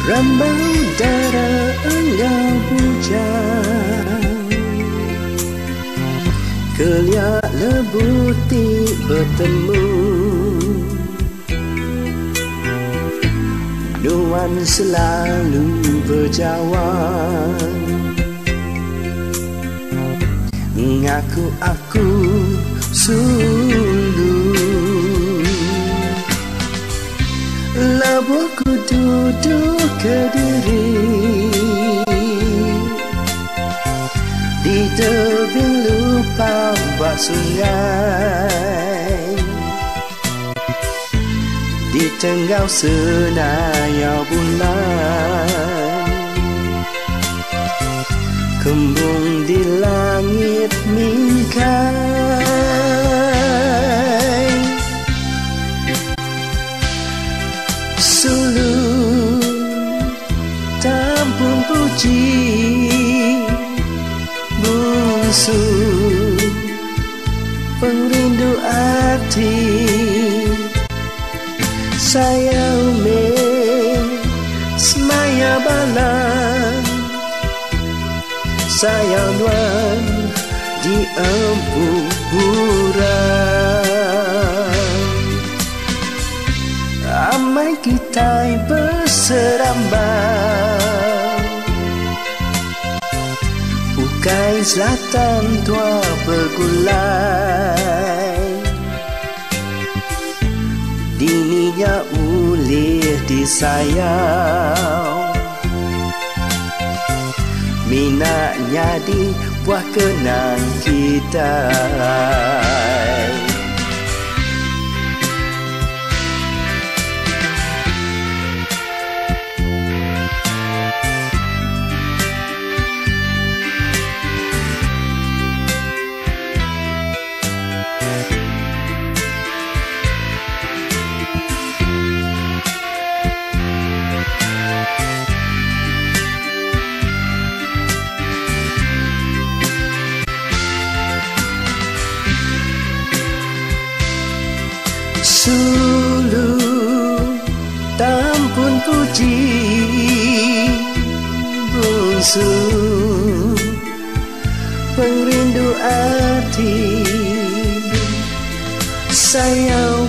Rambau darah engkau bujang, keliak lebuti bertemu, nuan selalu berjawab, ngaku aku sulu. Labuhku duduk ke diri di tebing lupa bak sungai, di tenggau senaya bulan, kembung di langit mingkai. Sulu tampun puji bungsu, pengrindu hati saya semaya balang, saya nuan di empuk burang. Amai kita berserambang, ukai selatan tua bergulai, dininya ulih disayang, minaknya di buah kenang kita. Sulu tampun puji bungsu, pengrindu hati saya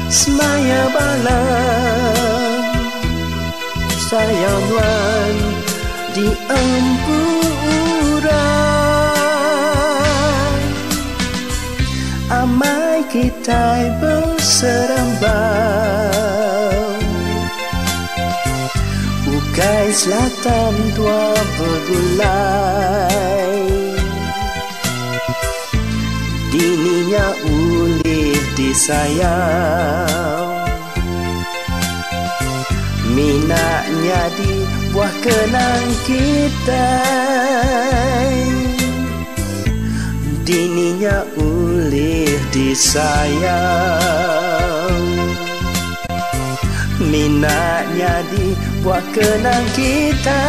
semaya balang, saya nuan di empuran. Amai kita berserambang, ukai selatan tua bergulai, dininya ulih disayang, minaknya di buah kenang kita, dininya ulih disayang, minaknya di buah kenang kita.